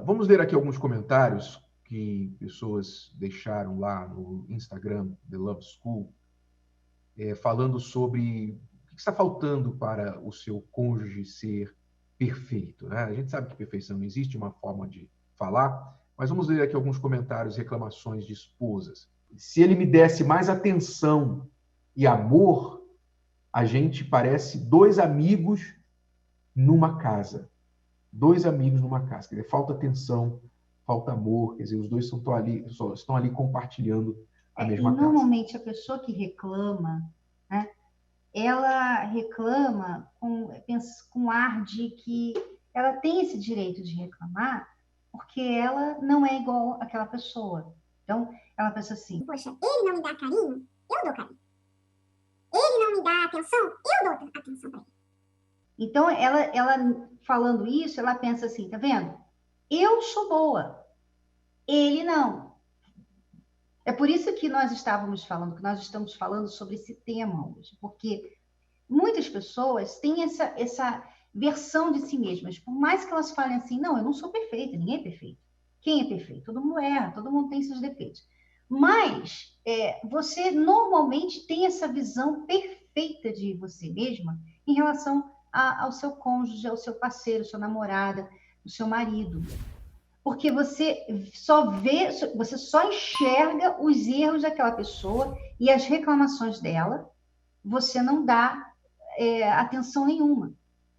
Vamos ler aqui alguns comentários que pessoas deixaram lá no Instagram, The Love School, falando sobre o que está faltando para o seu cônjuge ser perfeito, né? A gente sabe que perfeição não existe, uma forma de falar, mas vamos ler aqui alguns comentários, reclamações de esposas. Se ele me desse mais atenção e amor, a gente parece dois amigos numa casa. Dois amigos numa casa. Quer dizer, falta atenção, falta amor, quer dizer, os dois estão ali compartilhando a mesma casa. Normalmente a pessoa que reclama, né, ela reclama com ar de que ela tem esse direito de reclamar porque ela não é igual àquela pessoa. Então, ela pensa assim: poxa, ele não me dá carinho, eu dou carinho. Ele não me dá atenção, eu dou atenção para ele. Então, ela falando isso, ela pensa assim, tá vendo? Eu sou boa, ele não. É por isso que nós estamos falando sobre esse tema hoje, porque muitas pessoas têm essa versão de si mesmas, por mais que elas falem assim, não, eu não sou perfeita, ninguém é perfeito. Quem é perfeito? Todo mundo erra, todo mundo tem seus defeitos. Mas você normalmente tem essa visão perfeita de você mesma em relação ao seu cônjuge, ao seu parceiro, sua namorada, o seu marido. Porque você só enxerga os erros daquela pessoa e as reclamações dela, você não dá atenção nenhuma.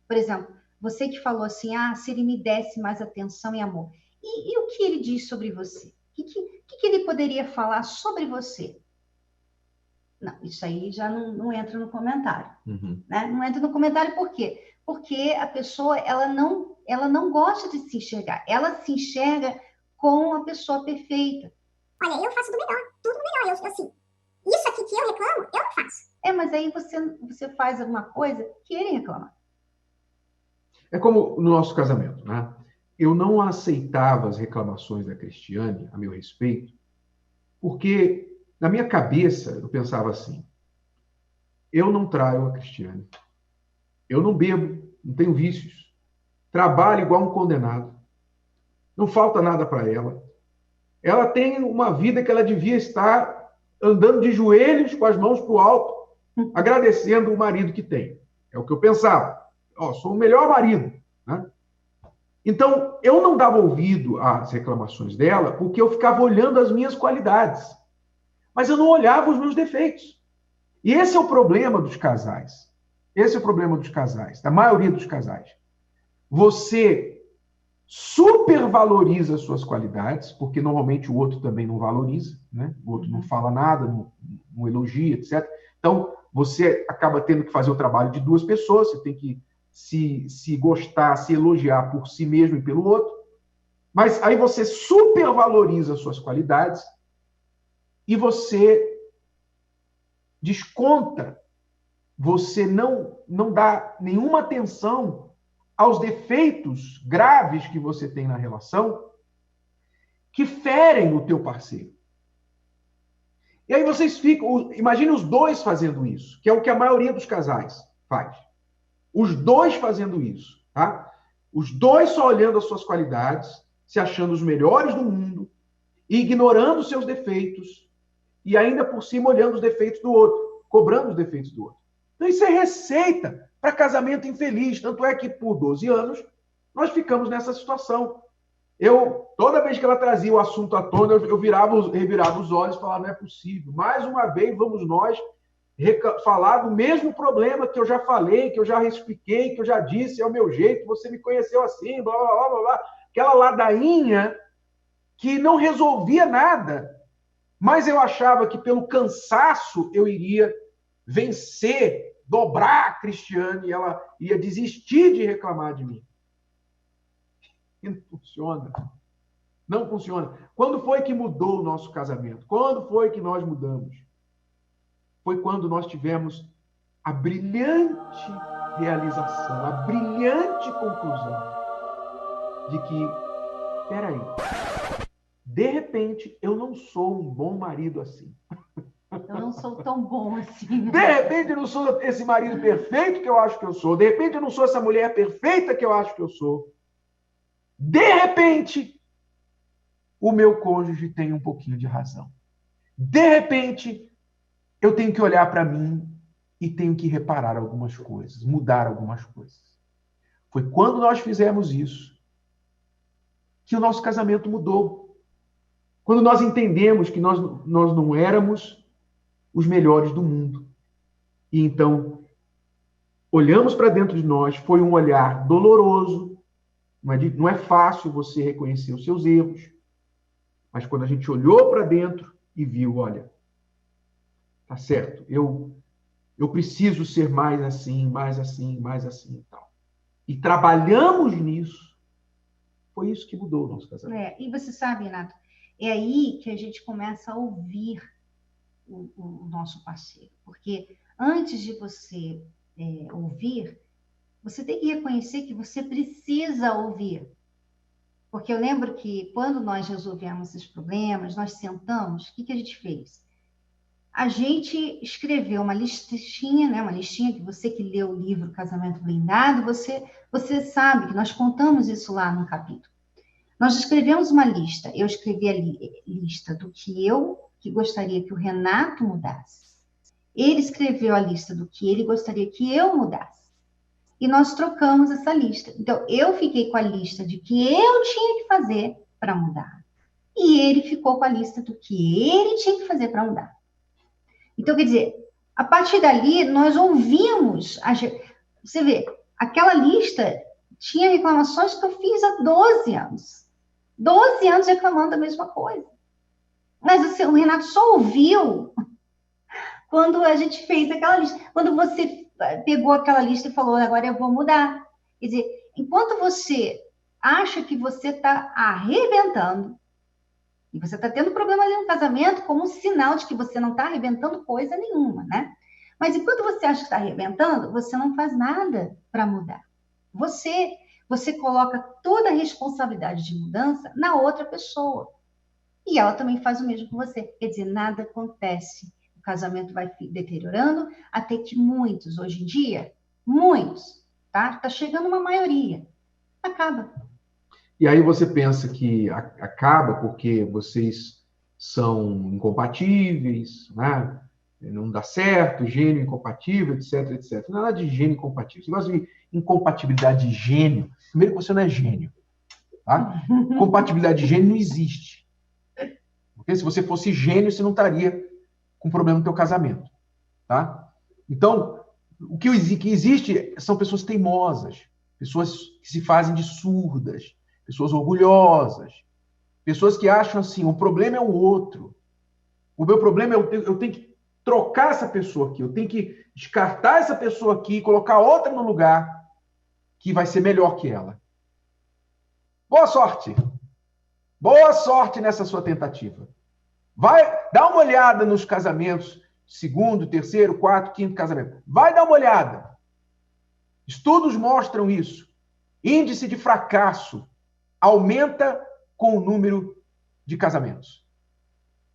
Por exemplo, você que falou assim, se ele me desse mais atenção e amor. E o que ele diz sobre você? O que ele poderia falar sobre você? Não, isso aí já não entra no comentário. Uhum. Né? Não entra no comentário por quê? Porque a pessoa ela não gosta de se enxergar. Ela se enxerga com a pessoa perfeita. Olha, eu faço tudo melhor. Eu assim, isso aqui que eu reclamo, eu não faço. Mas aí você faz alguma coisa que ele reclama. É como no nosso casamento, né? Eu não aceitava as reclamações da Cristiane a meu respeito, porque na minha cabeça eu pensava assim: eu não traio a Cristiane, eu não bebo, não tenho vícios, trabalho igual um condenado, não falta nada para ela. Ela tem uma vida que ela devia estar andando de joelhos com as mãos para o alto, agradecendo o marido que tem. É o que eu pensava. Sou o melhor marido, né? Então, eu não dava ouvido às reclamações dela porque eu ficava olhando as minhas qualidades. Mas eu não olhava os meus defeitos. E esse é o problema dos casais. Esse é o problema dos casais, da maioria dos casais. Você supervaloriza as suas qualidades, porque normalmente o outro também não valoriza, né? O outro não fala nada, não elogia, etc. Então, você acaba tendo que fazer o trabalho de duas pessoas, você tem que se gostar, se elogiar por si mesmo e pelo outro. Mas aí você supervaloriza as suas qualidades e você desconta, você não dá nenhuma atenção aos defeitos graves que você tem na relação que ferem o teu parceiro. E aí vocês ficam... Imagine os dois fazendo isso, que é o que a maioria dos casais faz. Os dois fazendo isso, tá? Os dois só olhando as suas qualidades, se achando os melhores do mundo, ignorando os seus defeitos e ainda por cima olhando os defeitos do outro, cobrando os defeitos do outro. Então isso é receita para casamento infeliz. Tanto é que por 12 anos nós ficamos nessa situação. Toda vez que ela trazia o assunto à tona, eu revirava os olhos e falava, não é possível. Mais uma vez vamos nós falar do mesmo problema que eu já falei, que eu já expliquei, que eu já disse, é o meu jeito, você me conheceu assim, blá, blá, blá, blá, blá. Aquela ladainha que não resolvia nada, mas eu achava que pelo cansaço eu iria vencer, dobrar a Cristiane, e ela ia desistir de reclamar de mim. E não funciona. Não funciona. Quando foi que mudou o nosso casamento? Quando foi que nós mudamos? Foi quando nós tivemos a brilhante realização, a brilhante conclusão de que, peraí, de repente, eu não sou um bom marido assim. Eu não sou tão bom assim. De repente, eu não sou esse marido perfeito que eu acho que eu sou. De repente, eu não sou essa mulher perfeita que eu acho que eu sou. De repente, o meu cônjuge tem um pouquinho de razão. De repente, eu tenho que olhar para mim e tenho que reparar algumas coisas, mudar algumas coisas. Foi quando nós fizemos isso que o nosso casamento mudou. Quando nós entendemos que nós não éramos os melhores do mundo. E então, olhamos para dentro de nós, foi um olhar doloroso, não é fácil você reconhecer os seus erros, mas quando a gente olhou para dentro e viu, olha, tá certo, eu preciso ser mais assim, mais assim, mais assim e tal. E trabalhamos nisso, foi isso que mudou o nosso casamento. E você sabe, Renato, é aí que a gente começa a ouvir o nosso parceiro. Porque antes de você ouvir, você tem que reconhecer que você precisa ouvir. Porque eu lembro que quando nós resolvemos esses problemas, nós sentamos, o que a gente fez? A gente escreveu uma listinha, né? Uma listinha que você que leu o livro Casamento Blindado, você sabe que nós contamos isso lá no capítulo. Nós escrevemos uma lista. Eu escrevi a lista do que gostaria que o Renato mudasse. Ele escreveu a lista do que ele gostaria que eu mudasse. E nós trocamos essa lista. Então, eu fiquei com a lista de que eu tinha que fazer para mudar. E ele ficou com a lista do que ele tinha que fazer para mudar. Então, quer dizer, a partir dali, nós ouvimos. Você vê, aquela lista tinha reclamações que eu fiz há 12 anos. 12 anos reclamando a mesma coisa. Mas o Renato só ouviu quando a gente fez aquela lista. Quando você pegou aquela lista e falou, agora eu vou mudar. Quer dizer, enquanto você acha que você está arrebentando, e você está tendo problema ali no casamento como um sinal de que você não está arrebentando coisa nenhuma, né? Mas enquanto você acha que está arrebentando, você não faz nada para mudar. Você coloca toda a responsabilidade de mudança na outra pessoa. E ela também faz o mesmo com você. Quer dizer, nada acontece. O casamento vai deteriorando até que muitos, hoje em dia, muitos, tá? Tá chegando uma maioria. Acaba. E aí você pensa que acaba porque vocês são incompatíveis, né? Não dá certo, gênio incompatível, etc, etc. Nada de gênio incompatível. Você gosta de incompatibilidade de gênio? Primeiro que você não é gênio. Tá? Compatibilidade de gênio não existe. Porque se você fosse gênio, você não estaria com problema no teu casamento. Tá? Então, o que existe são pessoas teimosas, pessoas que se fazem de surdas, pessoas orgulhosas, pessoas que acham assim, o problema é o outro. O meu problema é eu tenho que trocar essa pessoa aqui, eu tenho que descartar essa pessoa aqui e colocar outra no lugar que vai ser melhor que ela. Boa sorte! Boa sorte nessa sua tentativa. Vai dar uma olhada nos casamentos, segundo, terceiro, quarto, quinto casamento. Vai dar uma olhada. Estudos mostram isso. Índice de fracasso aumenta com o número de casamentos.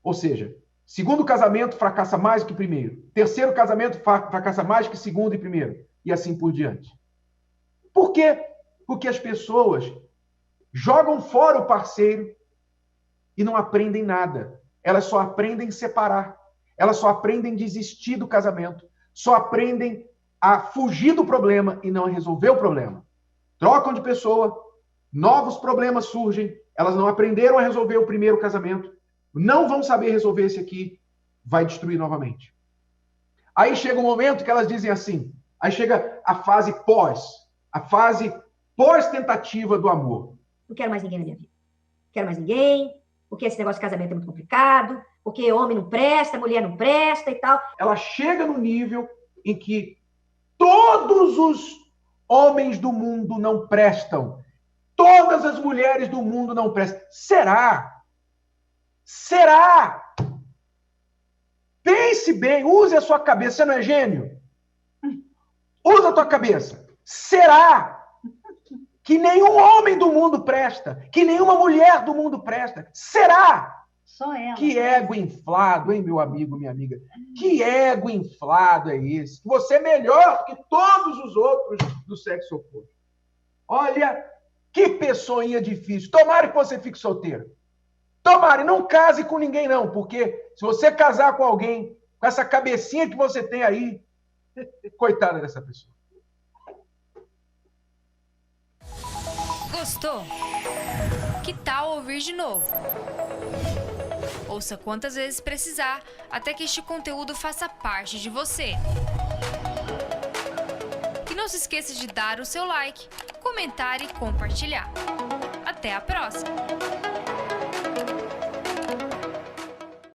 Ou seja, segundo casamento fracassa mais do que primeiro. Terceiro casamento fracassa mais que segundo e primeiro. E assim por diante. Por quê? Porque as pessoas jogam fora o parceiro e não aprendem nada. Elas só aprendem separar. Elas só aprendem desistir do casamento. Só aprendem a fugir do problema e não a resolver o problema. Trocam de pessoa, novos problemas surgem, elas não aprenderam a resolver o primeiro casamento, não vão saber resolver esse aqui, vai destruir novamente. Aí chega um momento que elas dizem assim, aí chega a fase pós-tentativa do amor. Não quero mais ninguém na minha vida. Não quero mais ninguém, porque esse negócio de casamento é muito complicado, porque homem não presta, mulher não presta e tal. Ela chega no nível em que todos os homens do mundo não prestam. Todas as mulheres do mundo não prestam. Será? Será? Pense bem, use a sua cabeça. Você não é gênio? Usa a tua cabeça. Será que nenhum homem do mundo presta? Que nenhuma mulher do mundo presta? Será? Só ela. Que ego inflado, hein, meu amigo, minha amiga? Que ego inflado é esse? Você é melhor que todos os outros do sexo oposto. Olha, Que pessoinha difícil. Tomara que você fique solteiro. Tomara, e não case com ninguém, não, porque se você casar com alguém com essa cabecinha que você tem aí, coitada dessa pessoa. Gostou? Que tal ouvir de novo? Ouça quantas vezes precisar, até que este conteúdo faça parte de você. E não se esqueça de dar o seu like, comentar e compartilhar. Até a próxima!